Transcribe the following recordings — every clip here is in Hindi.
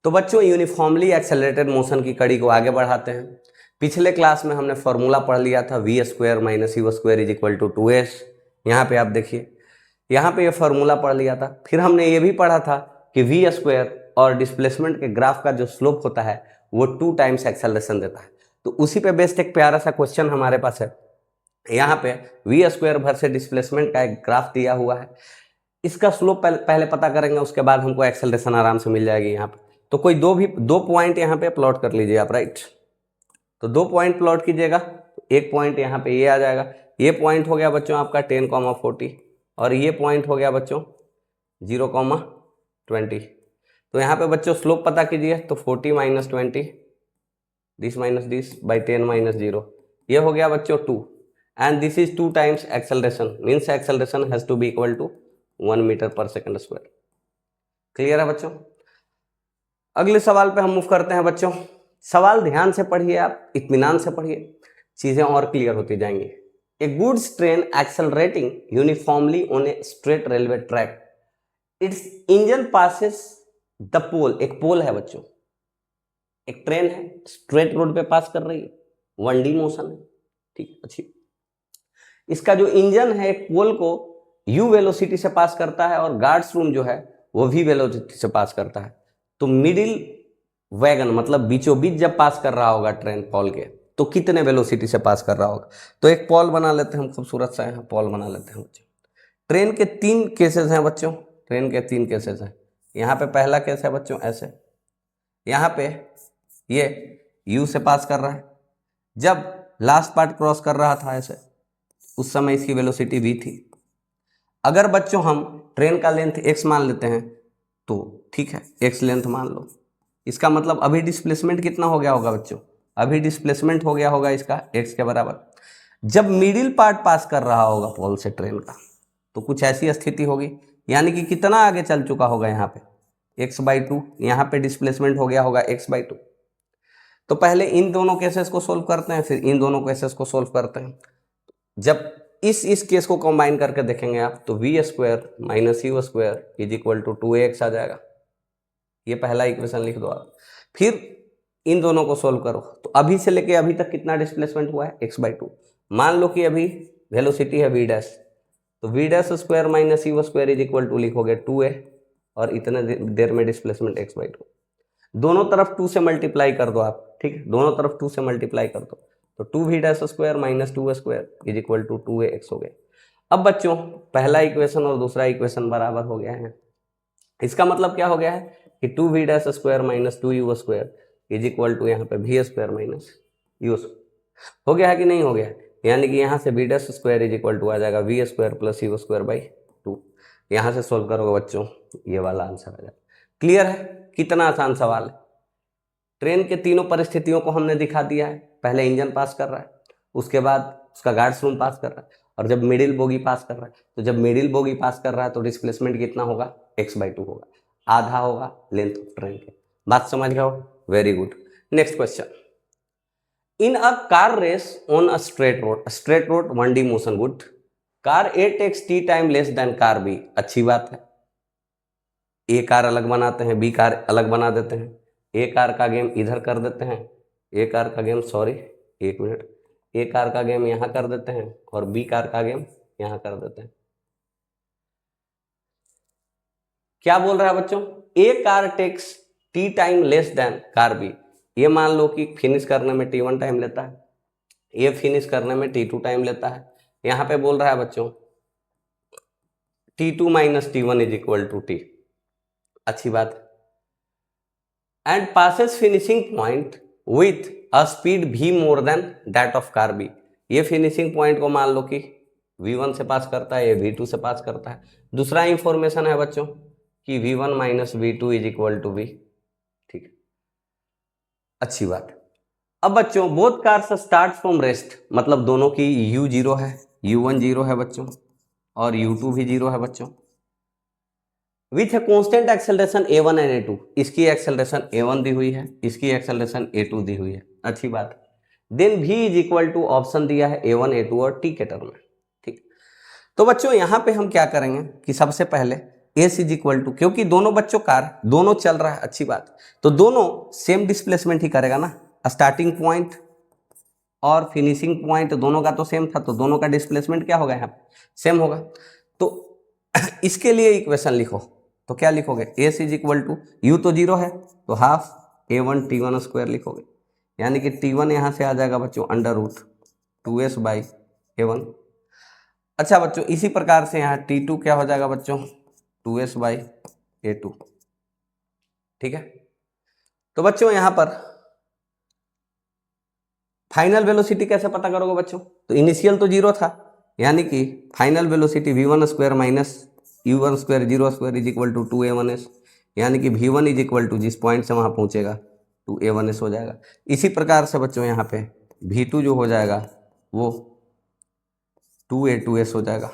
तो बच्चों यूनिफॉर्मली एक्सेलरेटेड मोशन की कड़ी को आगे बढ़ाते हैं। पिछले क्लास में हमने फॉर्मूला पढ़ लिया था v square minus u square is equal to 2s। यहाँ पे आप देखिए, यहाँ पे ये फॉर्मूला पढ़ लिया था। फिर हमने ये भी पढ़ा था कि v स्क्वायर और डिस्प्लेसमेंट के ग्राफ का जो स्लोप होता है वो 2 टाइम्स एक्सेलरेशन देता है। तो उसी पे बेस्ड एक प्यारा सा क्वेश्चन हमारे पास है। यहाँ पे v स्क्वायर भर से डिस्प्लेसमेंट का एक ग्राफ दिया हुआ है, इसका स्लोप पहले पता करेंगे, उसके बाद हमको एक्सेलरेशन आराम से मिल जाएगी। यहाँ पे तो कोई दो पॉइंट यहाँ पे प्लॉट कर लीजिए आप, राइट। तो 2 पॉइंट प्लॉट कीजिएगा, एक पॉइंट यहाँ पे ये आ जाएगा। ये पॉइंट हो गया बच्चों आपका 10,40 और ये पॉइंट हो गया बच्चों 0,20। तो यहाँ पे बच्चों स्लोप पता कीजिए, तो 40 minus 20 this minus this by 10 minus 0, ये हो गया बच्चों 2 and this is 2 times acceleration, means acceleration has to be equal to 1 metre per second square. Clear है बच्चों। अगले सवाल पे हम मूव करते हैं बच्चों। सवाल ध्यान से पढ़िए, आप इत्मीनान से पढ़िए, चीजें और क्लियर होती जाएंगी। A goods train accelerating uniformly on a straight railway track, its engine passes the pole. एक पोल है बच्चों, एक ट्रेन है, स्ट्रेट रोड पे पास कर रही है, 1D मोशन है, ठीक अच्छी। इसका जो इंजन है एक पोल को u वेलोसिटी से पास करता है और गार्ड्स रूम जो है वो v वेलोसिटी से पास करता है। तो मिडिल वैगन मतलब बीचों बीच जब पास कर रहा होगा ट्रेन पोल के, तो कितने वेलोसिटी से पास कर रहा होगा। तो एक पोल बना लेते हैं हम, खूबसूरत सा यहाँ पोल बना लेते हैं बच्चों। ट्रेन के 3 केसेस हैं बच्चों, ट्रेन के 3 केसेस हैं। यहाँ पे पहला केस है बच्चों ऐसे, यहाँ पे ये u से पास कर रहा है, जब लास्ट पार्ट क्रॉस कर रहा था ऐसे, उस समय इसकी वेलोसिटी v थी। अगर बच्चों हम ट्रेन का लेंथ x मान लेते हैं तो ठीक है, x लेंथ मान लो। इसका मतलब अभी डिस्प्लेसमेंट कितना हो गया होगा बच्चों, अभी डिस्प्लेसमेंट हो गया होगा इसका x के बराबर। जब मिडिल पार्ट पास कर रहा होगा पोल से ट्रेन का, तो कुछ ऐसी स्थिति होगी, यानी कि कितना आगे चल चुका होगा यहाँ पे x/2, यहाँ पे डिस्प्लेसमेंट हो गया होगा x/2। तो पहले इन दोनों केसेस को सोल्व करते हैं, फिर इन दोनों केसेस को सोल्व करते हैं। जब इस केस को कंबाइन करके देखेंगे आप, तो v square minus u square is equal to 2ax आ जाएगा। ये पहला इक्वेशन लिख दो आप। फिर इन दोनों को सोल्व करो, तो अभी से लेके अभी तक कितना डिस्प्लेसमेंट हुआ है x/2। मान लो कि अभी वेलोसिटी है v डैश, तो v dash square minus u square is equal to लिखोगे 2a और इतने देर में डिस्प्लेसमेंट x/2। दोनों तरफ 2 से मल्टीप्लाई कर दो आप, ठीक है, दोनों तरफ 2 से मल्टीप्लाई कर दो, तो 2v dash square minus 2a square is equal to 2ax हो गया। अब बच्चों पहला इक्वेशन और दूसरा इक्वेशन बराबर हो गया है। इसका मतलब क्या हो गया है कि 2v dash square minus 2u square is equal to यहाँ पे v square minus u square हो गया है कि नहीं हो गया। यानी कि यहाँ से v dash square is equal to आ जाएगा v square plus u square by 2। यहाँ से सोल्व करोगे बच्चों, ये वाला आंसर आ जाएगा। क्लियर है, कितना आसान सवाल है। ट्रेन के तीनों परिस्थितियों को हमने दिखा दिया है। पहले इंजन पास कर रहा है, उसके बाद उसका गार्ड्स रूम पास कर रहा है, और जब मिडिल बोगी पास कर रहा है, तो जब मिडिल बोगी पास कर रहा है तो डिस्प्लेसमेंट कितना होगा x/2 होगा, आधा होगा लेंथ ऑफ ट्रेन के। बात समझ गए हो, very good. Next question, in a car race on a straight road 1D motion good, car A takes t time less than car B। अच्छी बात है, ए कार अलग बनाते हैं, बी कार अलग बना देते हैं, ए कार का गेम इधर कर देते हैं, ए कार का गेम सॉरी एक मिनट, ए कार का गेम यहाँ कर देते हैं और बी कार का गेम यहाँ कर देते हैं। क्या बोल रहा है बच्चों, a car takes t time less than car B. ये मान लो कि फिनिश करने में t1 टाइम लेता है, ये फिनिश करने में t2 टाइम लेता है। यहाँ पे बोल रहा है बच्चों t2 minus t1 is equal to t। अच्छी बात है। And passes finishing point with a speed v more than that of car B. ये फिनिशिंग पॉइंट को मान लो कि v1 से पास करता है, ये v2 से पास करता है। दूसरा इंफॉर्मेशन है बच्चों कि v1 minus v2 is equal to v, ठीक है, अच्छी बात है। अब बच्चों both cars start from rest, मतलब दोनों की u 0 है, u1 0 है बच्चों और u2 भी 0 है बच्चों, with a constant acceleration a1 and a2। इसकी एक्सेलरेशन a1 दी हुई है, इसकी एक्सेलरेशन a2 दी हुई है, अच्छी बात है। Then v is equal to option दिया है a1 a2 और t के टर्म में, ठीक। तो बच्चों यहाँ पे हम क्या करेंगे कि सबसे पहले एस इज इक्वल टू, क्योंकि दोनों बच्चों कार दोनों चल रहा है, अच्छी बात, तो दोनों सेम डिस्प्लेसमेंट ही करेगा ना, स्टार्टिंग पॉइंट और फिनिशिंग पॉइंट दोनों का तो सेम था, तो दोनों का डिस्प्लेसमेंट क्या होगा यहाँ पे, सेम होगा। तो इसके लिए इक्वेशन लिखो, तो क्या लिखोगे, s is equal to, u तो जीरो है तो हाफ a1 t1 स्क्वायर लिखोगे, यानी कि t1 यहाँ से आ जाएगा बच्चों under root 2s by a1। अच्छा बच्चों, इसी प्रकार से यहाँ t2 क्या हो जाएगा बच्चों, 2s बाई a2। ठीक है, तो बच्चों यहाँ पर फाइनल वेलोसिटी कैसे पता करोगे बच्चों, तो इनिशियल तो जीरो था, यानी कि final velocity v1 square minus u1 square zero square is equal to 2a1s, यानी कि v1 इज इक्वल टू जिस पॉइंट से वहां पहुंचेगा 2a1s हो जाएगा। इसी प्रकार से बच्चों यहाँ पे v2 जो हो जाएगा वो 2a2s हो जाएगा।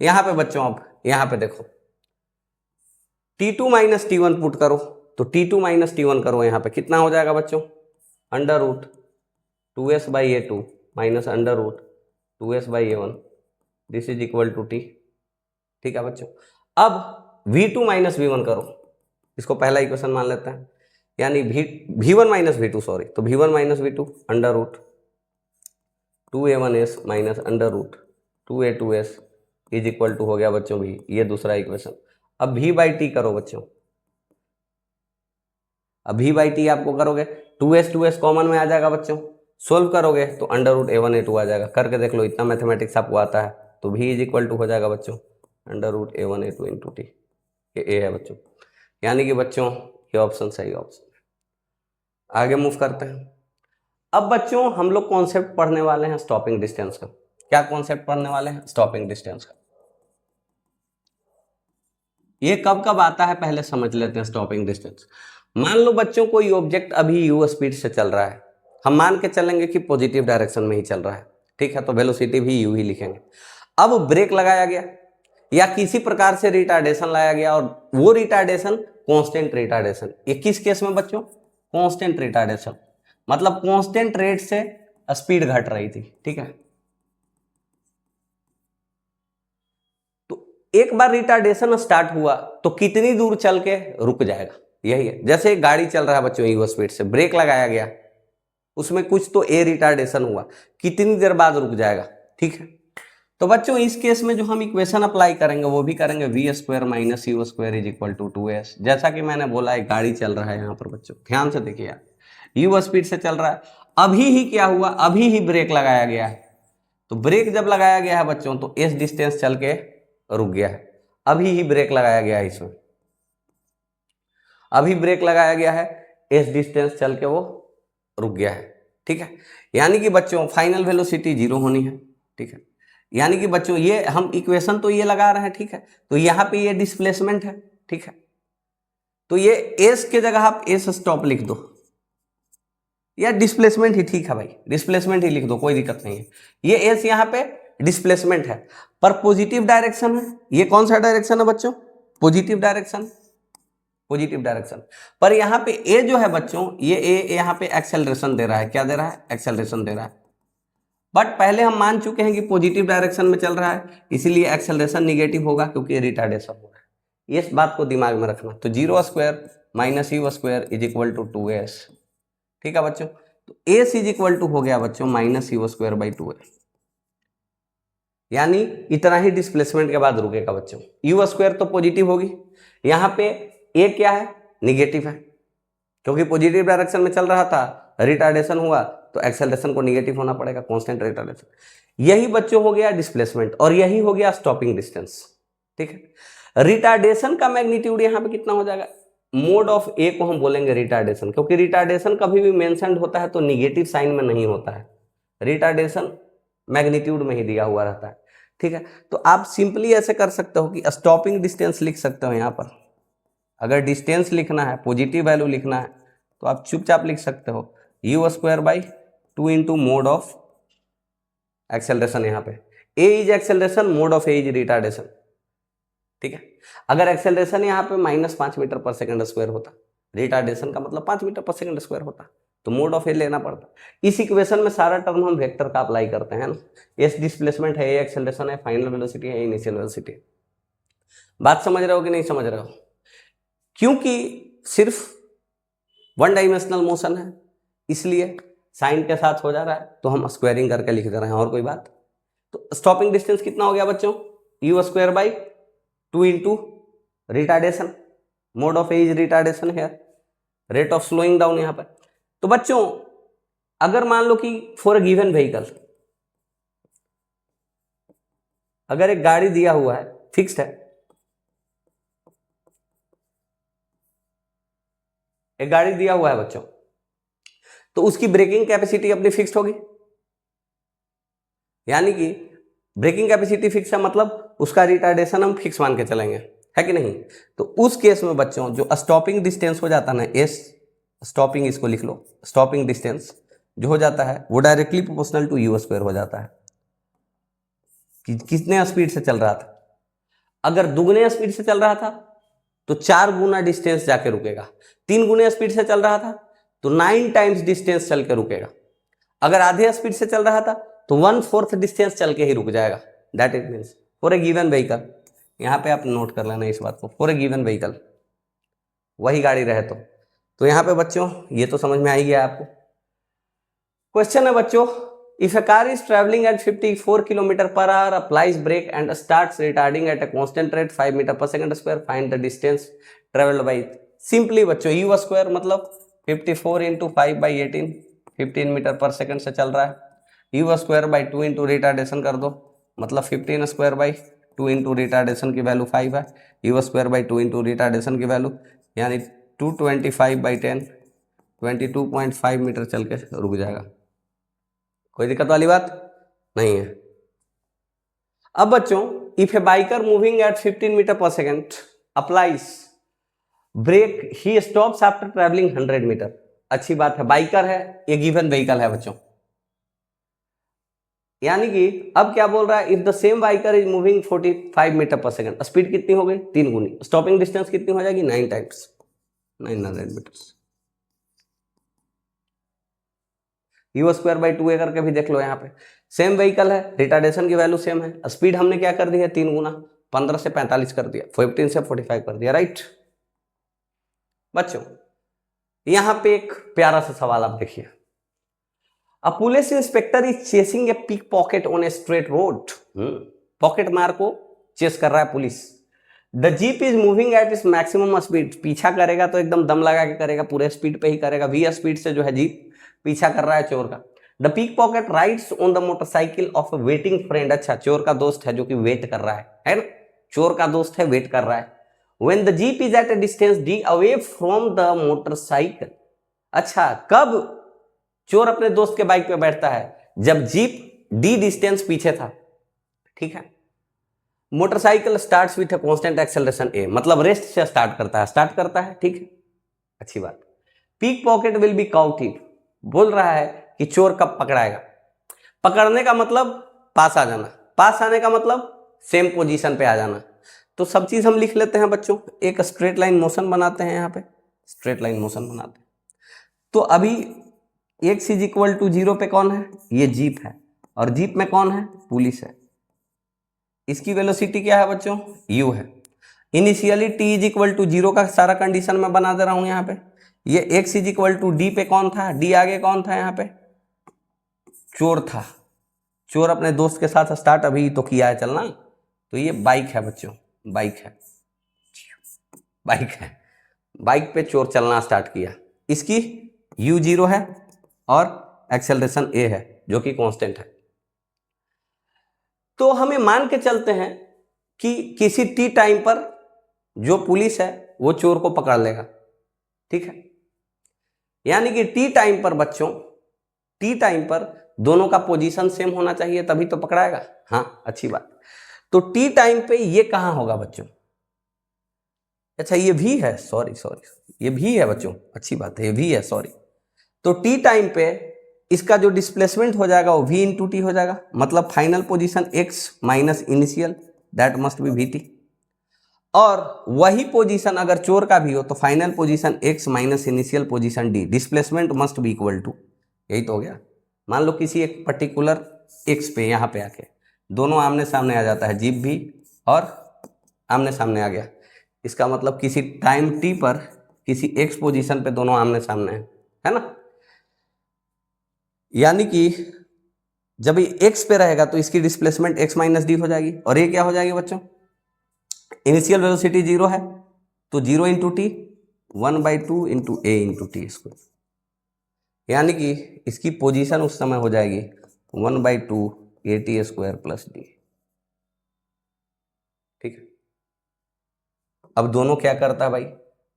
यहाँ पे बच्चों अब यहाँ पे देखो t2 माइनस t1 पुट करो, तो t2 माइनस t1 करो, यहाँ पे कितना हो जाएगा बच्चों, under root 2s by a2 minus under root 2s by a1, this is equal to t। ठीक है बच्चों, अब v2 माइनस v1 करो, इसको पहला इक्वेशन मान लेते हैं, यानी v1 माइनस v2 सॉरी, तो v1 minus v2 under root 2a1s minus under root 2a2s is equal to हो गया बच्चों v, ये दूसरा इक्वेशन। अब v बाई टी करो बच्चों, अब v बाई टी आपको करोगे 2s कॉमन में आ जाएगा बच्चों, सोल्व करोगे तो अंडर रूट a1 a2 आ जाएगा, करके देख लो, इतना मैथमेटिक्स आपको आता है, तो v इज इक्वल टू हो जाएगा बच्चों under root a1 a2 into t, ये a है बच्चों, यानी कि बच्चों ये ऑप्शन सही ऑप्शन है। आगे मूव करते हैं। अब बच्चों हम लोग कॉन्सेप्ट पढ़ने वाले हैं स्टॉपिंग डिस्टेंस का। क्या कॉन्सेप्ट पढ़ने वाले हैं, स्टॉपिंग डिस्टेंस का। ये कब कब आता है पहले समझ लेते हैं स्टॉपिंग डिस्टेंस। मान लो बच्चों कोई ऑब्जेक्ट अभी u स्पीड से चल रहा है, हम मान के चलेंगे कि पॉजिटिव डायरेक्शन में ही चल रहा है, ठीक है, तो वेलोसिटी भी u ही लिखेंगे। अब ब्रेक लगाया गया या किसी प्रकार से रिटार्डेशन लाया गया और वो रिटार्डेशन कांस्टेंट रिटार्डेशन, ये किस केस में बच्चों, कांस्टेंट रिटार्डेशन, मतलब कांस्टेंट रेट से स्पीड घट रही थी, ठीक है। तो एक बार रिटार्डेशन स्टार्ट हुआ तो कितनी दूर चल के रुक जाएगा, यही है। जैसे गाड़ी चल रहा है बच्चों u स्पीड से, ब्रेक लगाया गया, उसमें कुछ तो ए रिटार्डेशन हुआ, कितनी देर बाद रुक जाएगा, ठीक है। तो बच्चों इस केस में जो हम इक्वेशन अप्लाई करेंगे वो भी करेंगे v square minus u square is equal to 2s। जैसा कि मैंने बोला एक गाड़ी चल रहा है यहाँ पर बच्चों, ध्यान से देखिए यार, u स्पीड से चल रहा है, अभी ही क्या हुआ, अभी ही ब्रेक लगाया गया है, तो ब्रेक जब लगाया गया है बच्चों तो s डिस्टेंस चल के रुक गया है, अभी ही ब्रेक लगाया गया है, इसमें अभी ब्रेक लगाया गया है, s डिस्टेंस चल के वो रुक गया है, ठीक है। यानी कि बच्चों फाइनल वेलोसिटी जीरो होनी है, ठीक है। यानी कि बच्चों ये हम इक्वेशन तो ये लगा रहे हैं, ठीक है, तो यहाँ पे ये डिस्प्लेसमेंट है, ठीक है, तो ये एस के जगह आप एस स्टॉप लिख दो, या डिस्प्लेसमेंट ही ठीक है भाई, डिस्प्लेसमेंट ही लिख दो, कोई दिक्कत नहीं है। ये एस यहाँ पे डिस्प्लेसमेंट है पर पॉजिटिव डायरेक्शन है, ये कौन सा डायरेक्शन है बच्चों, पॉजिटिव डायरेक्शन, पॉजिटिव डायरेक्शन। पर यहाँ पे ए जो है बच्चों, ये ए यहाँ पे एक्सेलरेशन दे रहा है, क्या दे रहा है, एक्सेलरेशन दे रहा है, बट पहले हम मान चुके हैं कि पॉजिटिव डायरेक्शन में चल रहा है, इसीलिए एक्सेलरेशन निगेटिव होगा क्योंकि रिटार्डेशन हो रहा है, इस बात को दिमाग में रखना। तो zero square minus u square is equal to 2s, ठीक है बच्चों। तो एस इज इक्वल टू हो गया बच्चों minus u square by 2s, यानी इतना ही डिस्प्लेसमेंट के बाद रुकेगा बच्चों। यू स्क्वायर तो पॉजिटिव होगी, यहाँ पे ए क्या है, निगेटिव है, क्योंकि पॉजिटिव डायरेक्शन में चल रहा था, रिटार्डेशन हुआ तो एक्सेलरेशन को निगेटिव होना पड़ेगा, कांस्टेंट रिटार्डेशन। यही बच्चों हो गया डिस्प्लेसमेंट और यही हो गया स्टॉपिंग डिस्टेंस, ठीक है। रिटार्डेशन का मैग्नीट्यूड यहाँ पे कितना हो जाएगा, मोड ऑफ ए को हम बोलेंगे रिटार्डेशन, क्योंकि रिटार्डेशन कभी भी मेंशन्ड होता है तो निगेटिव साइन में नहीं होता है, रिटार्डेशन मैग्नीट्यूड में ही दिया हुआ रहता है, ठीक है। तो आप सिंपली ऐसे कर सकते हो कि स्टॉपिंग डिस्टेंस लिख सकते हो यहाँ पर, अगर डिस्टेंस लिखना है, पॉजिटिव वैल्यू लिखना है तो आप चुपचाप लिख सकते हो u square by 2 into mod of acceleration, यहाँ पे a is acceleration, mod of a is retardation, ठीक है। अगर एक्सेलरेशन यहाँ पे -5 मीटर पर सेकंड स्क्वायर होता, रिटार्डेशन का मतलब 5 मीटर पर सेकंड स्क्वायर होता, तो मोड ऑफ ए लेना पड़ता। इस इक्वेशन में सारा टर्म हम वेक्टर का अप्लाई करते हैं ना, एस डिस्प्लेसमेंट है, ए एक्सेलरेशन है, फाइनल वेलोसिटी है, इनिशियल वेलोसिटी। बात समझ रहे हो कि नहीं समझ रहे हो? क्योंकि सिर्फ वन डायमेंशनल मोशन है इसलिए साइन के साथ हो जा रहा है, तो हम स्क्वायरिंग करके लिख दे रहे हैं, और कोई बात। तो स्टॉपिंग डिस्टेंस कितना हो गया बच्चों? U square by 2 into retardation, mode of a is retardation है, रेट ऑफ स्लोइंग डाउन यहां पर। तो बच्चों अगर मान लो कि फॉर अ गिवन व्हीकल, अगर एक गाड़ी दिया हुआ है, फिक्स्ड है, एक गाड़ी दिया हुआ है बच्चों, तो उसकी ब्रेकिंग कैपेसिटी अपनी फिक्स्ड होगी, यानी कि ब्रेकिंग कैपेसिटी फिक्स है, मतलब उसका रिटार्डेशन हम फिक्स मान के चलेंगे, है कि नहीं? तो उस केस में बच्चों जो स्टॉपिंग डिस्टेंस हो जाता है ना, एस स्टॉपिंग, इसको लिख लो, स्टॉपिंग डिस्टेंस जो हो जाता है वो directly proportional to u square हो जाता है, कि कितने स्पीड से चल रहा था। अगर दुगने स्पीड से चल रहा था तो 4 गुना डिस्टेंस जाके रुकेगा, 3 गुने स्पीड से चल रहा था तो 9 टाइम्स डिस्टेंस चल के रुकेगा, अगर आधे स्पीड से चल रहा था तो 1/4 डिस्टेंस चल के ही रुक जाएगा। That it means for a given vehicle, यहाँ पे आप नोट कर लेना इस बात को, फॉर ए गिवन व्हीकल, वही गाड़ी रहे तो यहाँ पे बच्चों ये तो समझ में आ ही गया आपको। क्वेश्चन है बच्चों, if a car is travelling at 54 kilometre per hour, applies brake and starts retarding at a constant rate 5 metre per second square, find the distance travelled by. Simply बच्चों यू स्क्वायर मतलब 54 into 5 by 18, 15 metre per second से चल रहा है, u square by 2 into retardation कर दो, मतलब 15 स्क्वायर बाई 2 इंटू रिटार्डेशन की वैल्यू 5 है, u square by 2 into retardation की वैल्यू यानी 225 बाई 10, 22.5 मीटर चल के रुक जाएगा। कोई दिक्कत वाली बात नहीं है। अब बच्चों if a biker moving at 15 metre per second applies brake, he stops after travelling 100 metre. अच्छी बात है, बाइकर है, ये गिवन व्हीकल है बच्चों, यानी कि अब क्या बोल रहा है, if the same biker is moving 45 metre per second, speed कितनी हो गई? 3 गुनी, स्टॉपिंग डिस्टेंस कितनी हो जाएगी? 9 times, 900 metre. U square by 2 करके भी देख लो, यहाँ पे सेम व्हीकल है, रिटार्डेशन की वैल्यू सेम है, स्पीड हमने क्या कर दी है? 3 गुना, 15 से 45 कर दिया, 15 से 45 कर दिया, राइट बच्चों। यहां पे एक प्यारा सा सवाल आप देखिए, a police inspector is chasing a pickpocket on a straight road. Pocket मार को चेस कर रहा है police, the jeep is moving at its maximum speed, पीछा करेगा तो एकदम दम लगा के करेगा, पूरे स्पीड पे ही करेगा, वी स्पीड से जो है जीप पीछा कर रहा है चोर का। The pickpocket rides on the motorcycle of a waiting friend, अच्छा चोर का दोस्त है जो कि वेट कर रहा है ना, चोर का दोस्त है, वेट कर रहा है। When the jeep is at a distance D away from the motorcycle, अच्छा कब चोर अपने दोस्त के बाइक पे बैठता है? जब जीप डी डिस्टेंस पीछे था, ठीक है। Motorcycle starts with a constant acceleration a, मतलब रेस्ट से स्टार्ट करता है, ठीक है, अच्छी बात। पिक पॉकेट विल बी काउटेड, बोल रहा है कि चोर कब पकड़ाएगा? पकड़ने का मतलब पास आ जाना, पास आने का मतलब सेम पोजीशन पे आ जाना। तो सब चीज हम लिख लेते हैं बच्चों, एक स्ट्रेट लाइन मोशन बनाते हैं, यहाँ पे स्ट्रेट लाइन मोशन बनाते हैं। तो अभी x इज इक्वल टू 0 पे कौन है? ये जीप है, और जीप में कौन है? पुलिस है। इसकी वेलोसिटी क्या है बच्चों? u है। Initially t is equal to 0 का सारा कंडीशन मैं बना दे रहा हूं यहाँ पे। ये x is equal to d पे कौन था? d आगे कौन था यहाँ पे? चोर था। चोर अपने दोस्त के साथ स्टार्ट अभी तो किया है चलना, तो ये बाइक है बच्चों, बाइक है, बाइक है, बाइक पे चोर चलना स्टार्ट किया। इसकी u 0 है और एक्सेलरेशन a है जो कि कांस्टेंट है। तो हमें मान के चलते हैं कि किसी t टाइम पर जो पुलिस है वो चोर को पकड़ लेगा, ठीक है। यानी कि t टाइम पर बच्चों, t टाइम पर दोनों का पोजीशन सेम होना चाहिए तभी तो पकड़ाएगा। हाँ अच्छी बात। तो t टाइम पे ये कहां होगा बच्चों? अच्छा ये भी है, सॉरी ये भी है बच्चों, अच्छी बात है, ये भी है, सॉरी। तो t टाइम पे इसका जो डिस्प्लेसमेंट हो जाएगा वो v इंटू टी हो जाएगा, मतलब final position x minus initial, that must be vt। और वही पोजीशन अगर चोर का भी हो तो final position x minus initial position d, displacement must be equal to, यही तो हो गया। मान लो किसी एक पर्टिकुलर x पे यहाँ पे आके दोनों आमने सामने आ जाता है, जीप भी और आमने सामने आ गया। इसका मतलब किसी टाइम t पर किसी x पोजीशन पे दोनों आमने सामने है ना। यानी कि जब ये x पे रहेगा तो इसकी डिस्प्लेसमेंट x माइनस डी हो जाएगी, और ये क्या हो जाएगी बच्चों, इनिशियल वेलोसिटी 0 है तो 0 इंटू टी, 1/2 इंटू ए इंटू टी स्क्वायर, यानी कि इसकी पोजीशन उस समय हो जाएगी 1/2 a t square plus D. ठीक है, अब दोनों क्या करता है भाई,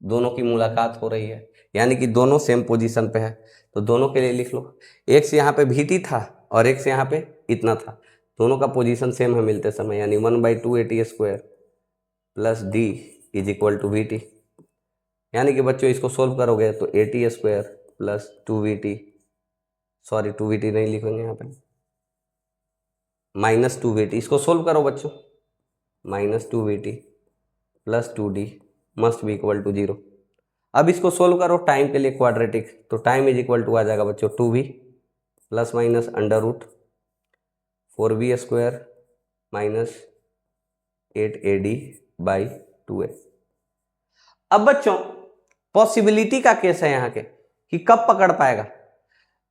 दोनों की मुलाकात हो रही है, यानी कि दोनों सेम पोजीशन पे है, तो दोनों के लिए लिख लो, एक्स यहाँ पे वी टी था और एक्स यहाँ पे इतना था, दोनों का पोजीशन सेम है मिलते समय, यानी 1/2 a t square plus d is equal to v t. यानी कि बच्चों इसको सोल्व करोगे तो a t square plus 2vt, sorry 2vt नहीं लिखेंगे यहाँ पे, -2vt, इसको सोल्व करो बच्चों, -2vt plus 2d must be equal to 0। अब इसको सोल्व करो टाइम के लिए क्वाड्रेटिक, तो टाइम इज इक्वल टू आ जाएगा बच्चों 2v plus minus under root 4v square minus 8ad by 2a। अब बच्चों पॉसिबिलिटी का केस है यहाँ के कि कब पकड़ पाएगा,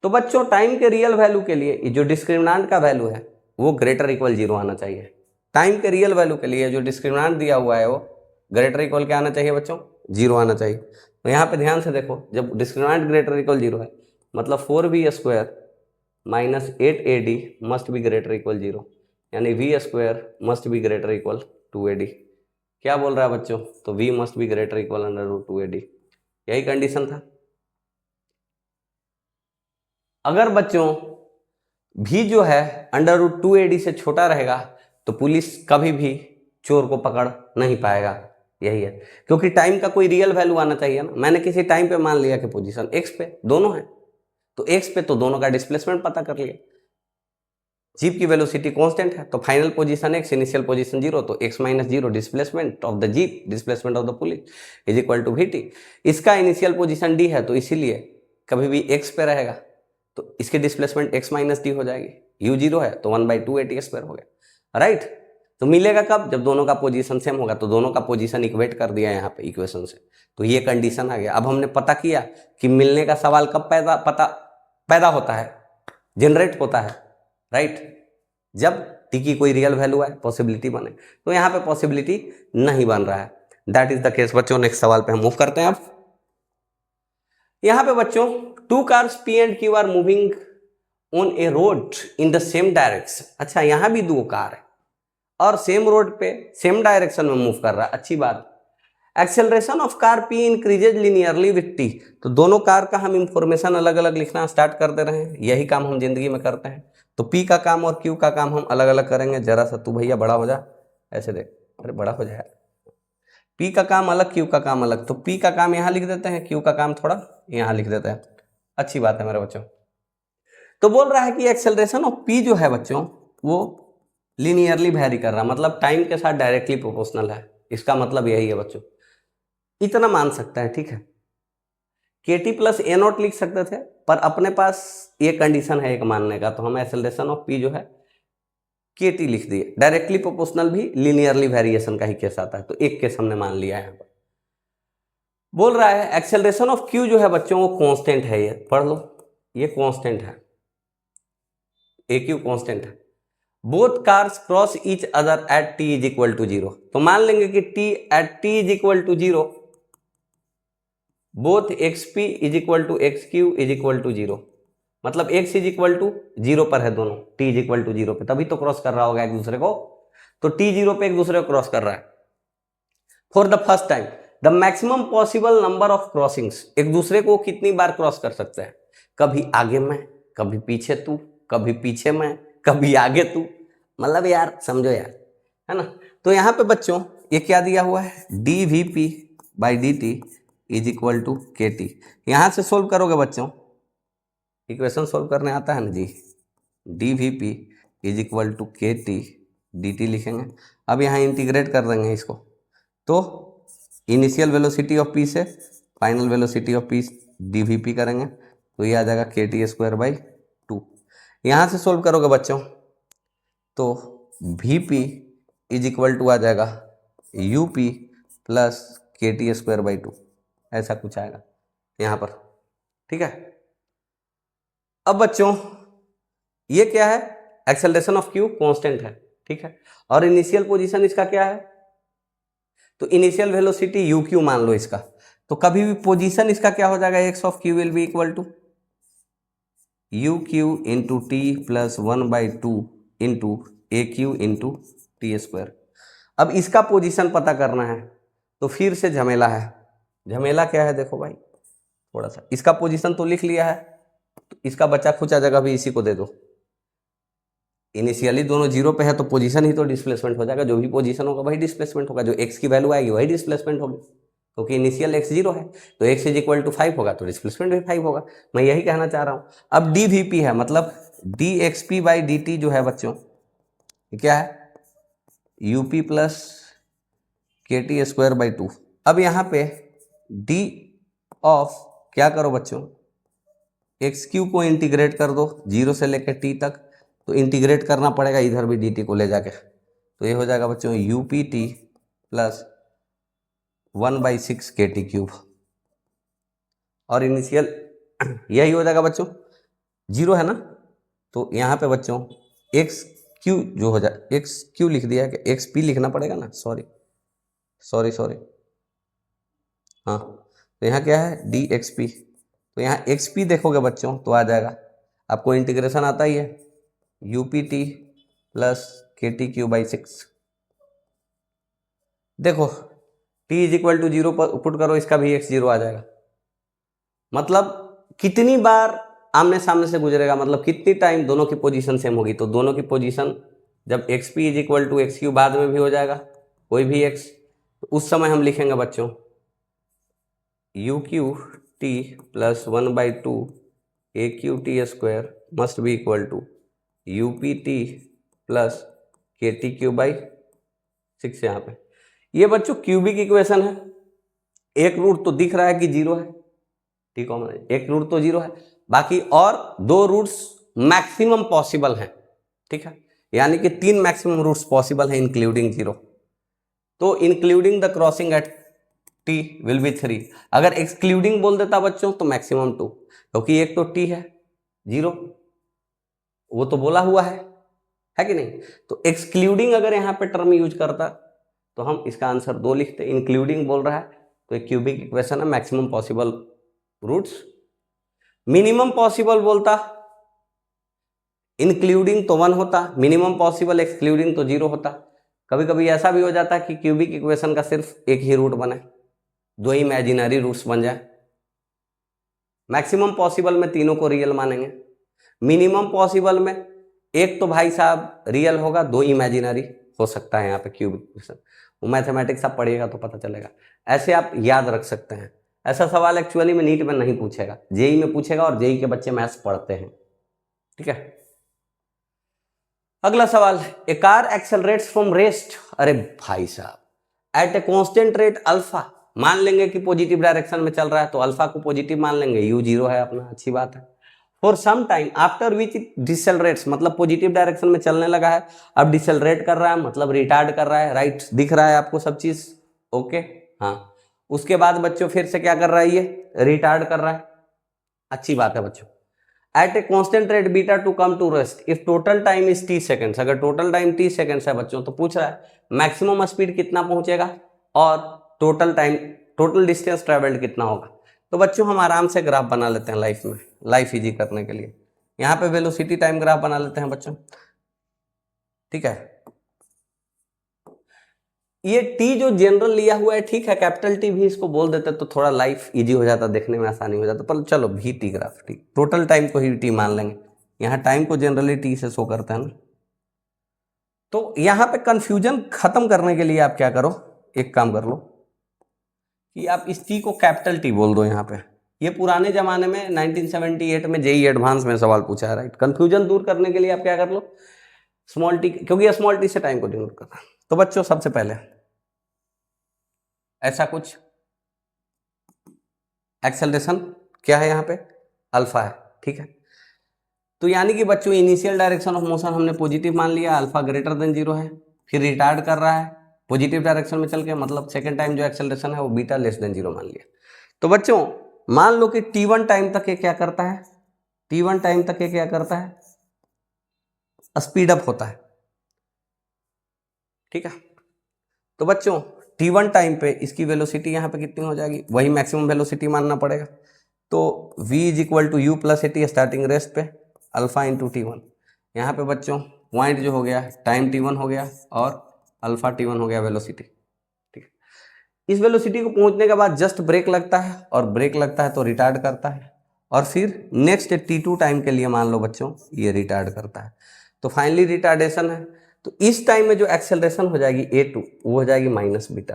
तो बच्चों टाइम के रियल वैल्यू के लिए जो डिस्क्रिमिनेंट का वैल्यू है वो ग्रेटर इक्वल 0 आना चाहिए। टाइम के रियल वैल्यू के लिए जो डिस्क्रिमिनेंट दिया हुआ है वो ग्रेटर इक्वल क्या आना चाहिए बच्चों, 0 आना चाहिए। तो यहाँ पे ध्यान से देखो, जब डिस्क्रिमिनेंट ग्रेटर इक्वल 0 है मतलब 4v square minus 8ad must be greater equal 0, यानी v square must be greater equal 2ad। क्या बोल रहा है बच्चों, तो v must be greater equal under root 2ad, यही कंडीशन था। अगर बच्चों भी जो है अंडर रूट 2ad से छोटा रहेगा तो पुलिस कभी भी चोर को पकड़ नहीं पाएगा, यही है, क्योंकि टाइम का कोई रियल वैल्यू आना चाहिए ना। मैंने किसी टाइम पे मान लिया कि पोजीशन x पे दोनों है, तो x पे तो दोनों का डिस्प्लेसमेंट पता कर लिया, जीप की वेलोसिटी कांस्टेंट है तो final position x, initial position 0, तो x minus 0 displacement of the jeep, displacement of the police is equal to vt। इसका इनिशियल पोजीशन d है तो इसीलिए कभी भी x पे रहेगा तो इसकी डिस्प्लेसमेंट x माइनस डी हो जाएगी, u 0 है तो 1/2 at स्क्वायर हो गया, राइट। तो मिलेगा कब, जब दोनों का पोजीशन सेम होगा, तो दोनों का पोजीशन इक्वेट कर दिया यहाँ पे इक्वेशन से, तो ये कंडीशन आ गया। अब हमने पता किया कि मिलने का सवाल कब पैदा होता है, जनरेट होता है, राइट, जब टी की कोई रियल वैल्यू है, पॉसिबिलिटी बने। तो यहाँ पे पॉसिबिलिटी नहीं बन रहा है, दैट इज द केस। बच्चों नेक्स्ट सवाल पे हम मूव करते हैं। अब यहाँ पे बच्चों 2 cars P and Q are moving on a road in the same direction. अच्छा, यहाँ भी 2 कार है और सेम रोड पे सेम डायरेक्शन में मूव कर रहा है, अच्छी बात। Acceleration of car P increases linearly with T, तो दोनों कार का हम इंफॉर्मेशन अलग अलग लिखना स्टार्ट कर दे रहे हैं, यही काम हम जिंदगी में करते हैं। तो P का काम और Q का काम हम अलग अलग करेंगे। जरा सा तू भैया बड़ा हो जा, ऐसे देख, अरे बड़ा हो जाए, P का काम अलग Q का काम अलग, तो P का काम यहाँ लिख देते हैं, Q का काम थोड़ा यहाँ लिख देते हैं, अच्छी बात है मेरे बच्चों। तो बोल रहा है कि एक्सेलरेशन ऑफ P जो है बच्चों वो लीनियरली वैरी कर रहा है, मतलब टाइम के साथ डायरेक्टली प्रोपोर्शनल है, इसका मतलब यही है बच्चों, इतना मान सकता है, ठीक है। KT प्लस ए नॉट लिख सकते थे, पर अपने पास ये कंडीशन है एक मानने का, तो हम एक्सेलरेशन ऑफ P जो है KT लिख दिए। डायरेक्टली प्रोपोर्शनल भी लीनियरली वेरिएशन का ही केस आता है, तो एक केस हमने मान लिया है यहाँ पर। बोल रहा है एक्सेलरेशन ऑफ Q जो है बच्चों वो कांस्टेंट है, ये पढ़ लो, ये कांस्टेंट है, AQ कांस्टेंट है। Both cars cross each other at t is equal to 0, तो मान लेंगे कि t at t is equal to 0, both xp is equal to xq is equal to 0, मतलब x इज इक्वल टू 0 पर है दोनों, t इज इक्वल टू 0 पे, तभी तो क्रॉस कर रहा होगा एक दूसरे को, तो t 0 पे एक दूसरे को क्रॉस कर रहा है। For the first time the maximum possible number of crossings, एक दूसरे को कितनी बार क्रॉस कर सकते हैं, कभी आगे मैं, कभी पीछे तू, कभी पीछे मैं, कभी आगे तू, मतलब यार समझो यार, है ना। तो यहाँ पे बच्चों ये क्या दिया हुआ है, dvp by dt is equal to KT। यहाँ से सोल्व करोगे बच्चों, इक्वेशन सोल्व करने आता है ना जी, dvp is equal to KT dt लिखेंगे। अब यहाँ इंटीग्रेट कर देंगे इसको, तो इनिशियल वेलोसिटी ऑफ P से final velocity of P dvp करेंगे, तो ये आ जाएगा KT स्क्वायर बाई 2। यहाँ से सोल्व करोगे बच्चों तो Vp इज इक्वल टू आ जाएगा U P plus k T square by 2, ऐसा कुछ आएगा यहाँ पर, ठीक है। अब बच्चों ये क्या है, एक्सेलरेशन ऑफ क्यू कांस्टेंट है, ठीक है, और इनिशियल पोजीशन इसका क्या है, तो इनिशियल वेलोसिटी यू क्यू मान लो इसका, तो कभी भी पोजीशन इसका क्या हो जाएगा, x of q will be equal to u q into t plus 1/2 into a q into t square. अब इसका पोजीशन पता करना है तो फिर से झमेला है। झमेला क्या है, देखो भाई थोड़ा सा, इसका पोजीशन तो लिख लिया है, तो इसका बचा खुचा जगह भी इसी को दे दो। इनिशियली दोनों जीरो पे है तो पोजीशन ही तो डिस्प्लेसमेंट हो जाएगा, जो भी पोजीशन होगा वही डिस्प्लेसमेंट होगा, जो एक्स की वैल्यू आएगी वही डिस्प्लेसमेंट होगी, क्योंकि इनिशियल एक्स जीरो है तो एक्स इज इक्वल टू 5 होगा तो डिस्प्लेसमेंट भी 5 होगा। मैं यही कहना चाह रहा हूँ। अब डी वी पी है, मतलब D x P by D T जो है बच्चों, क्या है, U P plus k T square by 2। अब यहाँ पे डी ऑफ क्या करो बच्चों, एक्स क्यू को इंटीग्रेट कर दो 0 से लेकर टी तक, तो इंटीग्रेट करना पड़ेगा इधर भी डी टी को ले जाके, तो ये हो जाएगा बच्चों यू पी टी प्लस 1/6 के टी क्यूब, और इनिशियल यही हो जाएगा बच्चों, 0 है ना, तो यहाँ पे बच्चों एक्स क्यू जो हो जाए, एक्स क्यू लिख दिया है कि एक्स पी लिखना पड़ेगा ना, सॉरी, हाँ, तो यहाँ क्या है डी एक्स पी, तो यहाँ एक्स पी देखोगे बच्चों तो आ जाएगा, आपको इंटीग्रेशन आता ही है, you p t plus k t q by 6। देखो टी इज इक्वल टू 0 पर पुट करो, इसका भी एक्स 0 आ जाएगा। मतलब कितनी बार आमने सामने से गुजरेगा, मतलब कितनी टाइम दोनों की पोजीशन सेम होगी, तो दोनों की पोजीशन जब x p is equal to x q बाद में भी हो जाएगा कोई भी एक्स, तो उस समय हम लिखेंगे बच्चों u q t plus 1/2 a q t square must be equal to u p t plus k t q by 6। यहाँ पे ये बच्चों क्यूबिक इक्वेशन है, एक रूट तो दिख रहा है कि 0 है, ठीक है, एक रूट तो 0 है, बाकी और 2 रूट्स मैक्सिमम पॉसिबल हैं, ठीक है, यानी कि 3 मैक्सिमम रूट्स पॉसिबल हैं इंक्लूडिंग 0, तो including the crossing at T will be 3। अगर एक्सक्लूडिंग बोल देता बच्चों तो मैक्सिमम 2, क्योंकि एक तो टी है 0, वो तो बोला हुआ है कि नहीं, तो एक्सक्लूडिंग अगर यहाँ पे टर्म यूज करता तो हम इसका आंसर 2 लिखते, इंक्लूडिंग बोल रहा है तो एक क्यूबिक इक्वेशन है, maximum possible roots. Minimum possible बोलता, इंक्लूडिंग तो 1 होता, मिनिमम पॉसिबल एक्सक्लूडिंग तो 0 होता। कभी कभी ऐसा भी हो जाता है कि क्यूबिक इक्वेशन का सिर्फ एक ही रूट बने, 2 इमेजिनरी रूट्स बन जाए। मैक्सिमम पॉसिबल में तीनों को रियल मानेंगे, मिनिमम पॉसिबल में एक तो भाई साहब रियल होगा, 2 इमेजिनरी हो सकता है यहाँ पे क्यूबिक इक्वेशन। वो मैथमेटिक्स आप पढ़िएगा तो पता चलेगा, ऐसे आप याद रख सकते हैं। ऐसा सवाल एक्चुअली में नीट में नहीं पूछेगा, जेई में पूछेगा, और जेई के बच्चे मैथ्स पढ़ते हैं, ठीक है। अगला सवाल, a car accelerates from rest, अरे भाई साहब at a constant rate alpha, मान लेंगे कि पॉजिटिव डायरेक्शन में चल रहा है तो अल्फा को पॉजिटिव मान लेंगे, यू 0 है अपना, अच्छी बात है। For some time after which it decelerates, मतलब पॉजिटिव डायरेक्शन में चलने लगा है, अब डिसेलरेट कर रहा है मतलब रिटार्ड कर रहा है, राइट, दिख रहा है आपको सब चीज, ओके, हाँ। उसके बाद बच्चों फिर से क्या कर रहा है, ये रिटार्ड कर रहा है, अच्छी बात है बच्चों। At a constant rate beta to come to rest if total time is t seconds, अगर टोटल टाइम t सेकेंड्स है बच्चों तो पूछ रहा है मैक्सिमम स्पीड कितना पहुंचेगा और total time, total distance travelled कितना होगा। तो बच्चों हम आराम से ग्राफ बना लेते हैं लाइफ में, लाइफ इजी करने के लिए। यहाँ पे वेलोसिटी टाइम ग्राफ बना लेते हैं बच्चों, ठीक है। ये टी जो जनरल लिया हुआ है, ठीक है, कैपिटल टी भी इसको बोल देते तो थोड़ा लाइफ इजी हो जाता, देखने में आसानी हो जाता, पर चलो भी T graph, T total time को ही टी मान लेंगे, यहाँ टाइम को जनरली टी से शो करते हैं ना। तो यहाँ पे कंफ्यूजन खत्म करने के लिए आप क्या करो, एक काम कर लो कि आप इस टी को कैपिटल टी बोल दो यहाँ पे। ये पुराने जमाने में 1978 में जेई एडवांस में सवाल पूछा है, राइट। कंफ्यूजन दूर करने के लिए आप क्या कर लो, स्मॉल टी, क्योंकि स्मॉल टी से टाइम को डिनोट करना। तो बच्चों सबसे पहले ऐसा कुछ एक्सेलरेशन क्या है यहाँ पे, अल्फा है, ठीक है। तो यानी कि बच्चों इनिशियल डायरेक्शन ऑफ मोशन हमने पॉजिटिव मान लिया, अल्फा ग्रेटर देन 0 है, फिर रिटार्ड कर रहा है, पॉजिटिव डायरेक्शन में चल के, मतलब सेकेंड टाइम जो एक्सेलरेशन है वो बीटा लेस देन 0 मान लिया। तो बच्चों मान लो कि t1 टाइम तक ये क्या करता है, t1 टाइम तक ये क्या करता है, स्पीड अप होता है, ठीक है। तो बच्चों t1 टाइम पे इसकी वेलोसिटी यहाँ पे कितनी हो जाएगी, वही मैक्सिमम वेलोसिटी मानना पड़ेगा। तो v is equal to u plus a t starting rest पे अल्फा इंटू t1। यहाँ पे बच्चों पॉइंट जो हो गया टाइम t1 हो गया और अल्फा t1 हो गया वेलोसिटी, ठीक है। इस वेलोसिटी को पहुंचने के बाद जस्ट ब्रेक लगता है, और ब्रेक लगता है तो रिटार्ड करता है, और फिर नेक्स्ट t2 टाइम के लिए मान लो बच्चों ये रिटार्ड करता है। तो फाइनली रिटार्डेशन है, तो इस टाइम में जो एक्सेलरेशन हो जाएगी a2 वो हो जाएगी माइनस बीटा,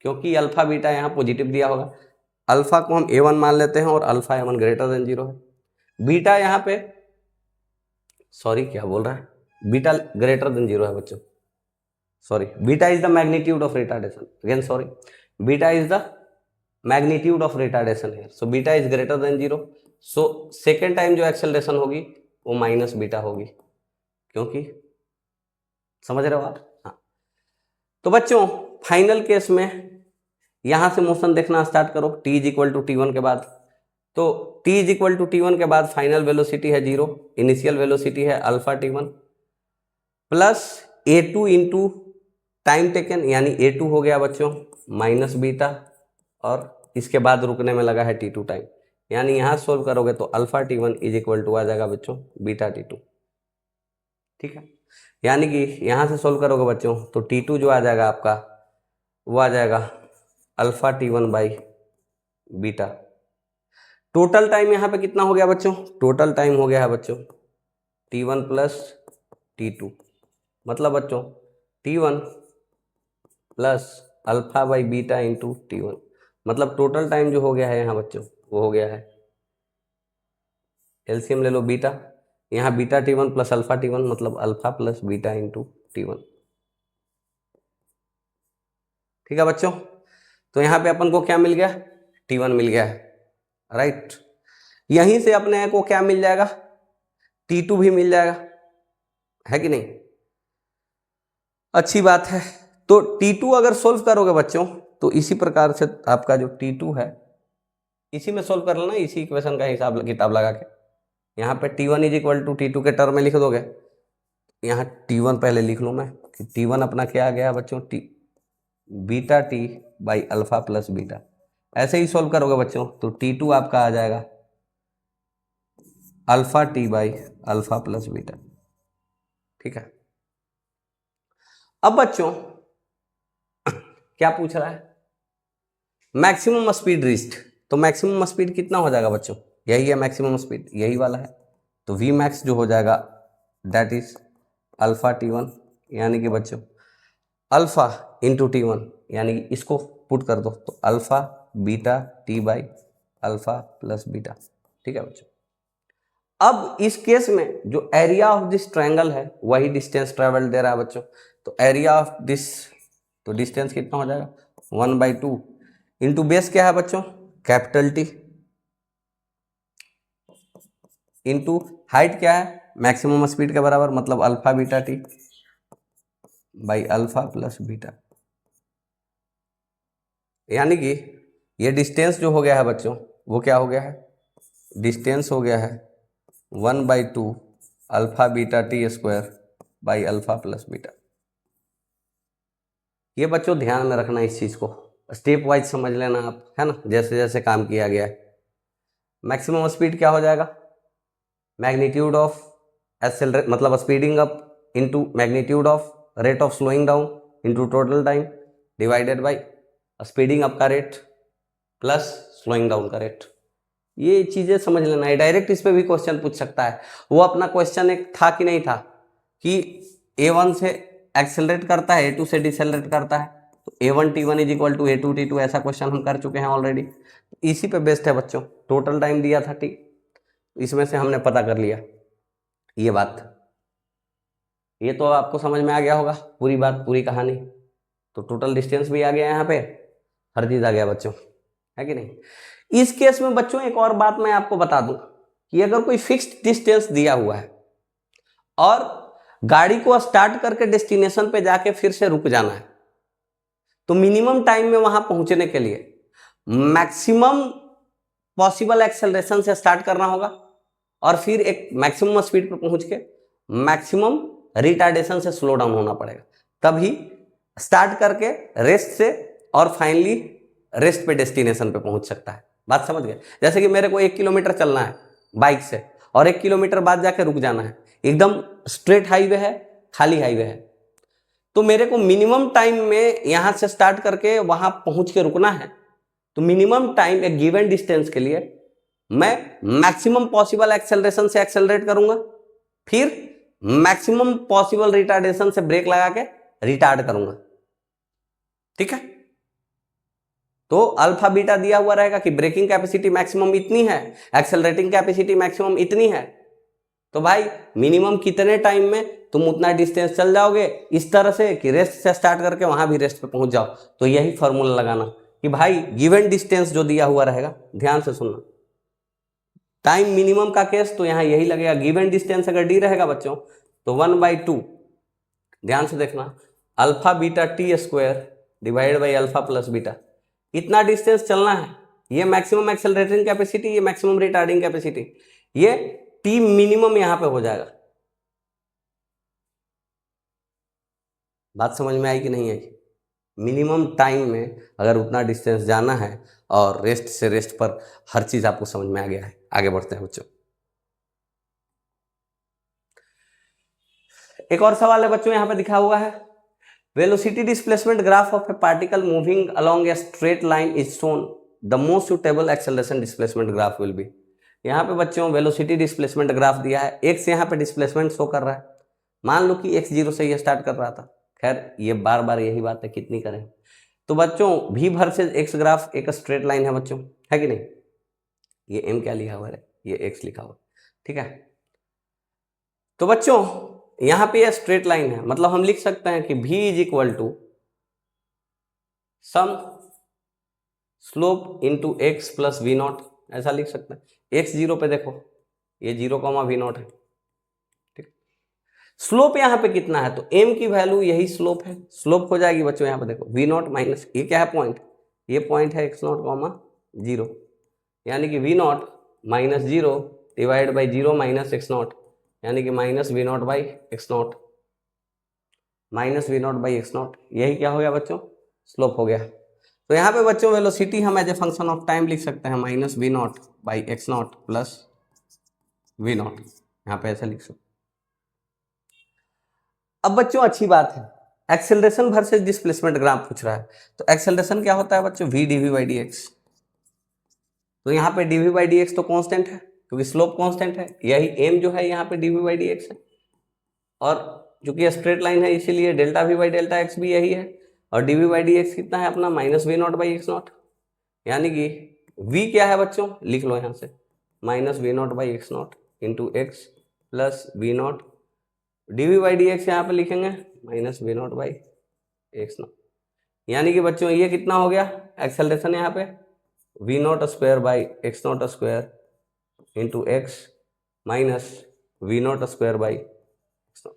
क्योंकि अल्फा बीटा यहाँ पॉजिटिव दिया होगा। अल्फा को हम a1 मान लेते हैं और अल्फा a1 ग्रेटर देन 0 है। बीटा यहाँ पे सॉरी क्या बोल रहा है, बीटा ग्रेटर देन 0 है बच्चों, sorry beta is the magnitude of retardation, again sorry, beta is the magnitude of retardation है, so beta is greater than 0। So second time जो एक्सेलरेशन होगी वो माइनस बीटा होगी, क्योंकि समझ रहे हो आप? हाँ। तो बच्चों फाइनल केस में यहां से मोशन देखना स्टार्ट करो t is equal to t1 के बाद। तो t is equal to t1 के बाद फाइनल वेलोसिटी है 0, इनिशियल वेलोसिटी है alpha t1 plus a2 into time taken, यानी a2 हो गया बच्चों माइनस बीटा, और इसके बाद रुकने में लगा है t2 टाइम, यानी यहां सोल्व करोगे तो alpha t1 is equal to आ जाएगा बच्चों बीटा t2, ठीक है। यानी कि यहां से सोल्व करोगे बच्चों तो t2 जो आ जाएगा आपका वो आ जाएगा alpha t1 by beta. Total time यहाँ पे कितना हो गया बच्चों, टोटल टाइम हो गया है बच्चों t1 प्लस t2, मतलब बच्चों t1 plus alpha by beta into t1, मतलब टोटल टाइम जो हो गया है यहाँ बच्चों वो हो गया है, एलसीएम ले लो बीटा, यहाँ beta t1 plus alpha t1 मतलब alpha plus beta into t1, ठीक है बच्चों। तो यहाँ पे अपन को क्या मिल गया, t1 मिल गया है, राइट। यहीं से अपने को क्या मिल जाएगा, t2 भी मिल जाएगा, है कि नहीं? अच्छी बात है। तो t2 अगर सोल्व करोगे बच्चों तो इसी प्रकार से आपका जो t2 है इसी में सोल्व कर लेना, इसी इक्वेशन का हिसाब किताब लगा के यहाँ पे t1 is equal to t2 के टर्म में लिख दोगे। यहाँ t1 पहले लिख लूँ मैं कि t1 अपना क्या आ गया बच्चों, beta t by alpha plus beta. ऐसे ही सोल्व करोगे बच्चों तो t2 आपका आ जाएगा alpha t by alpha plus beta, ठीक है। अब बच्चों क्या पूछ रहा है, मैक्सिमम स्पीड रीच्ड, तो मैक्सिमम स्पीड कितना हो जाएगा बच्चों, यही है मैक्सिमम स्पीड, यही वाला है। तो वी मैक्स जो हो जाएगा दैट इज अल्फा t1, यानी कि बच्चों अल्फा इंटू t1, यानी कि इसको पुट कर दो तो alpha beta t by alpha plus beta, ठीक है बच्चों। अब इस केस में जो एरिया ऑफ दिस ट्रायंगल है वही डिस्टेंस ट्रेवल दे रहा है बच्चों, तो एरिया ऑफ दिस, तो डिस्टेंस कितना हो जाएगा 1/2 इंटू बेस क्या है बच्चों कैपिटल T, इंटू हाइट क्या है मैक्सिमम स्पीड के बराबर मतलब alpha beta t by alpha plus beta, यानी कि ये डिस्टेंस जो हो गया है बच्चों वो क्या हो गया है, डिस्टेंस हो गया है 1/2 alpha beta t square by alpha plus beta. ये बच्चों ध्यान में रखना, इस चीज को स्टेप वाइज समझ लेना आप, है ना, जैसे जैसे काम किया गया है। मैक्सिमम स्पीड क्या हो जाएगा, मैग्नीट्यूड ऑफ एक्सेलरेट मतलब speeding up into magnitude of rate of slowing down into total time divided by speeding up का रेट प्लस स्लोइंग डाउन का रेट। ये चीजें समझ लेना है, डायरेक्ट इस पे भी क्वेश्चन पूछ सकता है। वो अपना क्वेश्चन एक था कि नहीं था कि A1 से एक्सेलरेट करता है A2 से डिसेलरेट करता है, तो A1 T1 is equal to A2 T2, ऐसा क्वेश्चन हम कर चुके हैं ऑलरेडी। इसी पे बेस्ड है बच्चों, टोटल टाइम दिया था T, इसमें से हमने पता कर लिया ये बात। ये तो आपको समझ में आ गया होगा पूरी बात, पूरी कहानी। तो टोटल डिस्टेंस भी आ गया यहाँ पे, हर चीज आ गया बच्चों, है कि नहीं। इस केस में बच्चों एक और बात मैं आपको बता दूं कि अगर कोई फिक्स्ड डिस्टेंस दिया हुआ है और गाड़ी को स्टार्ट करके डेस्टिनेशन पे जाके फिर से रुक जाना है, तो मिनिमम टाइम में वहां पहुंचने के लिए मैक्सिमम पॉसिबल एक्सेलरेशन से स्टार्ट करना होगा और फिर एक मैक्सिमम स्पीड पर पहुंच के मैक्सिमम रिटार्डेशन से स्लो डाउन होना पड़ेगा, तभी स्टार्ट करके रेस्ट से और फाइनली रेस्ट पे डेस्टिनेशन पे पहुंच सकता है। बात समझ गए? जैसे कि मेरे को 1 किलोमीटर चलना है बाइक से और 1 किलोमीटर बाद जाके रुक जाना है, एकदम स्ट्रेट हाईवे है, खाली हाईवे है, तो मेरे को मिनिमम टाइम में यहां से स्टार्ट करके वहां पहुंच के रुकना है, तो मिनिमम टाइम एक गिवन डिस्टेंस के लिए मैं मैक्सिमम पॉसिबल एक्सेलरेशन से एक्सेलरेट करूंगा, फिर मैक्सिमम पॉसिबल रिटार्डेशन से ब्रेक लगा के रिटार्ड करूंगा। ठीक है, तो अल्फा बीटा दिया हुआ रहेगा कि ब्रेकिंग कैपेसिटी मैक्सिमम इतनी है, एक्सेलरेटिंग कैपेसिटी मैक्सिमम इतनी है, तो भाई मिनिमम कितने टाइम में तुम उतना डिस्टेंस चल जाओगे, इस तरह से कि रेस्ट से स्टार्ट करके वहां भी रेस्ट पे पहुंच जाओ। तो यही फॉर्मूला लगाना कि भाई गिवन डिस्टेंस जो दिया हुआ रहेगा, ध्यान से सुनना, टाइम मिनिमम का केस तो यहां यही लगेगा, गिवन डिस्टेंस अगर डी रहेगा बच्चों तो 1/2, ध्यान से देखना, alpha beta T square divide by alpha plus beta, इतना डिस्टेंस चलना है, ये मैक्सिमम एक्सेलरेटिंग कैपेसिटी, ये मैक्सिमम रिटार्डिंग कैपेसिटी, ये टी मिनिमम यहां पे हो जाएगा। बात समझ में आई कि नहीं आई? मिनिमम टाइम में अगर उतना डिस्टेंस जाना है और रेस्ट से रेस्ट पर हर चीज आपको समझ में आ गया है। आगे बढ़ते हैं बच्चों। एक और सवाल है बच्चों, यहां पे दिखा हुआ है, velocity displacement graph of A particle moving along a straight line is shown, the most suitable acceleration displacement graph will be. यहाँ पे बच्चों वेलोसिटी डिस्प्लेसमेंट ग्राफ दिया है, एक्स यहाँ पे डिस्प्लेसमेंट शो कर रहा है, मान लो कि एक्स 0 से ये स्टार्ट कर रहा था, खैर ये बार बार यही बात है, कितनी करें। तो बच्चों v वर्सेस एक्स ग्राफ एक स्ट्रेट लाइन है बच्चों, है कि नहीं, ये m क्या लिखा हुआ है, ये x लिखा हुआ, ठीक है। तो बच्चों यहां पे ये स्ट्रेट लाइन है, मतलब हम लिख सकते हैं कि v is equal to some slope into x plus v nought, ऐसा लिख सकते हैं। x 0 पे देखो, ये 0,v0 है, ठीक। स्लोप यहाँ पे कितना है, तो m की वैल्यू यही स्लोप है, स्लोप हो जाएगी बच्चों यहाँ पे देखो v0 माइनस, ये क्या है पॉइंट, ये पॉइंट है x0, 0, यानी कि v0 minus 0 divide by 0 minus x0, यानी कि minus v0 by x0, minus v0 by x0, यही क्या हो गया बच्चों, स्लोप हो गया। तो यहाँ पे बच्चों वेलोसिटी हम as a function of time लिख सकते हैं, minus v0 by x0 plus v0, यहाँ पे ऐसा लिख सकते। अब बच्चों अच्छी बात है, एक्सेलरेशन वर्सेस डिस्प्लेसमेंट ग्राफ पूछ रहा है, तो एक्सेलरेशन क्या होता है बच्चों, v dv बाई dx, तो यहाँ पे dv बाई dx तो कांस्टेंट है क्योंकि स्लोप कांस्टेंट है, यही m जो है यहाँ पे dv बाई dx है, और चूंकि स्ट्रेट लाइन है इसीलिए delta v by delta x भी यही है, और dv बाई dx कितना है अपना, माइनस v0 बाई x0, यानी कि v क्या है बच्चों, लिख लो यहाँ से, minus v0 by x0 into x plus v0, dv by dx यहाँ पे लिखेंगे माइनस v0 बाई x0, यानी कि बच्चों ये कितना हो गया एक्सेलरेशन यहाँ पे, v0 square by x0 square into x minus v0 square by x0।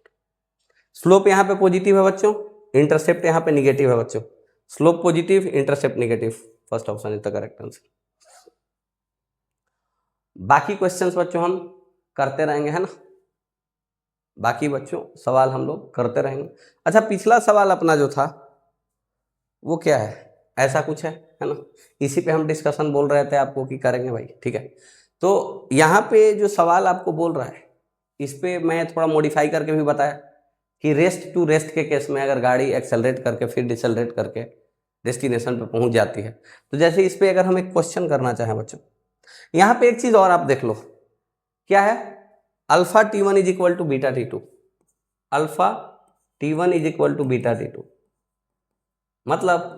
Slope यहाँ पे पॉजिटिव है बच्चों, इंटरसेप्ट यहाँ पे निगेटिव है बच्चों, slope positive intercept negative, first option is the correct answer. बाकी क्वेश्चंस बच्चों हम करते रहेंगे, है ना, बाकी बच्चों सवाल हम लोग करते रहेंगे। अच्छा पिछला सवाल अपना जो था वो क्या है, ऐसा कुछ है ना, इसी पे हम डिस्कशन बोल रहे थे आपको कि करेंगे भाई, ठीक है। तो यहाँ पे जो सवाल आपको बोल रहा है इस पे मैं थोड़ा मॉडिफाई करके भी बताया कि रेस्ट टू रेस्ट के केस में अगर गाड़ी एक्सेलरेट करके फिर डिसेलरेट करके डेस्टिनेशन पे पहुंच जाती है, तो जैसे इस पे अगर हम एक क्वेश्चन करना चाहें बच्चों, यहाँ पे एक चीज और आप देख लो, क्या है, alpha T1 is equal to beta T2, alpha T1 is equal to beta T2, मतलब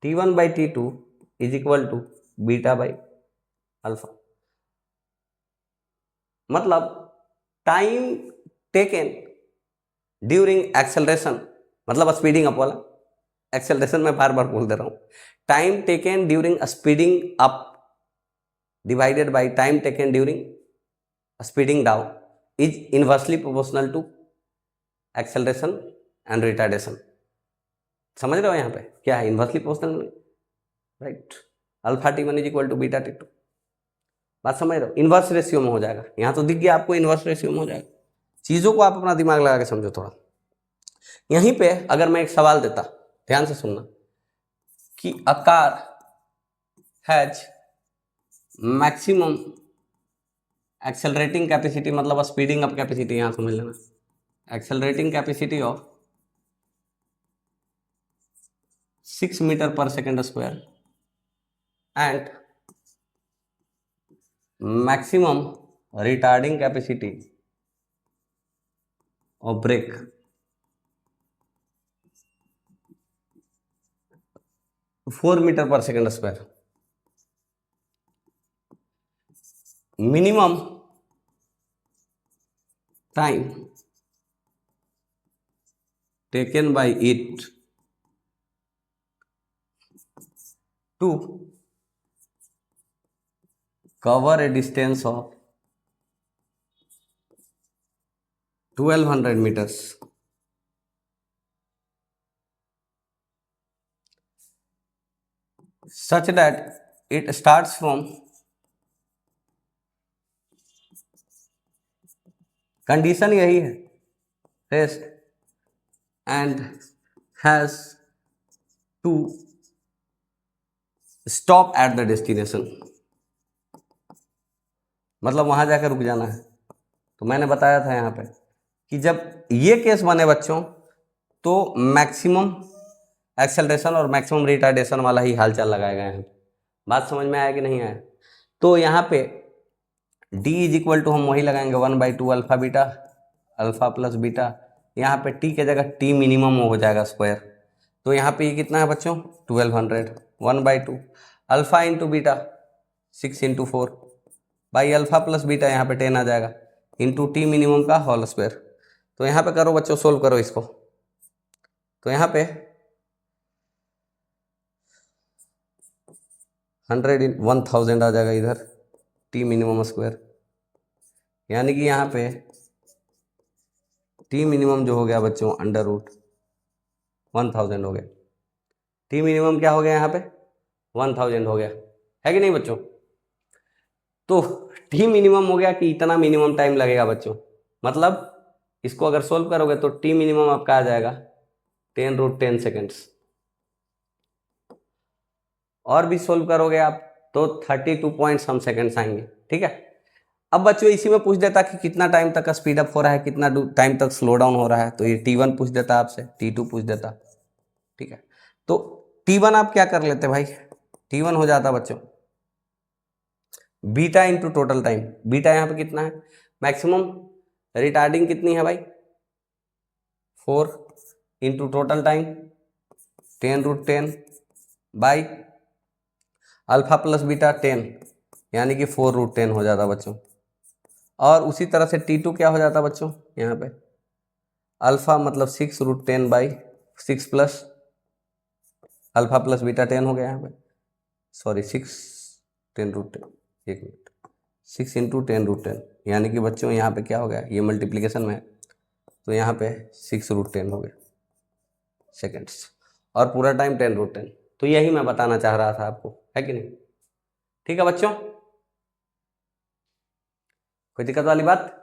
T1 by T2 is equal to beta by alpha, मतलब टाइम टेकन ड्यूरिंग एक्सेलरेशन, मतलब स्पीडिंग अप वाला, एक्सेलरेशन में बार बार बोल दे रहा हूं, time taken during speeding up divided by time taken during speeding down is inversely proportional to acceleration and retardation. समझ रहे हो यहाँ पे क्या है, inversely proportional, right. Alpha T1 is equal to beta T2, बात समझ रहे हो, इन्वर्स रेशियो में हो जाएगा। यहाँ तो दिख गया आपको इन्वर्स रेशियो में हो जाएगा। चीज़ों को आप अपना दिमाग लगा के समझो थोड़ा। यहीं पे अगर मैं एक सवाल देता, ध्यान से सुनना, कि a car has maximum accelerating capacity, मतलब स्पीडिंग अप कैपेसिटी, यहाँ समझ लेना, accelerating capacity of 6 metre per second square and maximum retarding capacity of brake 4 metre per second square, minimum time taken by it to cover a distance of 1200 meters such that it starts from condition यही है, rest and has to stop at the destination, मतलब वहां जाकर रुक जाना है। तो मैंने बताया था यहाँ पे कि जब ये केस बने बच्चों, तो मैक्सिमम एक्सेलरेशन और मैक्सिमम रिटार्डेशन वाला ही हालचाल लगाया गया है। बात समझ में आया कि नहीं आया? तो यहाँ पे D इज इक्वल टू हम वही लगाएंगे 1/2 alpha beta, alpha plus beta, यहाँ पे T के जगह T मिनिमम हो जाएगा स्क्वायर। तो यहाँ पे ये कितना है बच्चों 1200, 1/2 alpha into beta 6 into 4 by alpha plus beta, यहाँ पे 10 आ जाएगा, इंटू T मिनिमम का होल स्क्वायर। तो यहाँ पे करो बच्चों, सोल्व करो इसको। तो यहाँ पे 1000 आ जाएगा इधर T मिनिमम स्क्वायर, यानी कि यहाँ पे T मिनिमम जो हो गया बच्चों अंडर रूट 1000 हो गया। T मिनिमम क्या हो गया यहाँ पे 1000 हो गया, है कि नहीं बच्चों? तो T मिनिमम हो गया कि इतना मिनिमम टाइम लगेगा बच्चों, मतलब इसको अगर सोल्व करोगे तो T मिनिमम आपका आ जाएगा 10√10 सेकेंड्स। और भी सोल्व करोगे आप तो 32 पॉइंट सम सेकेंड्स आएंगे, ठीक है। अब बच्चों इसी में पूछ देता कि कितना टाइम तक का स्पीड अप हो रहा है, कितना टाइम तक स्लो डाउन हो रहा है, तो ये T1 पूछ देता आपसे, T2 पूछ देता, ठीक है। तो T1 आप क्या कर लेते भाई, T1 हो जाता बच्चों beta into total time. Beta यहाँ पे कितना है, मैक्सिमम रिटार्डिंग कितनी है भाई 4 into total time 10√10 by alpha plus beta 10, यानी कि 4√10 हो जाता बच्चों। और उसी तरह से T2 क्या हो जाता बच्चों, यहाँ पे अल्फा मतलब 6√10 by 6 plus alpha plus beta 10 हो गया यहाँ पे, सॉरी 6 10√10, एक मिनट, 6 इंटू 10√10, यानी कि बच्चों यहाँ पे क्या हो गया, ये मल्टीप्लिकेशन में है, तो यहाँ पे 6√10 हो गया सेकेंड्स, और पूरा टाइम 10√10। तो यही मैं बताना चाह रहा था आपको, है कि नहीं? ठीक है बच्चों, कोई दिक्कत वाली बात?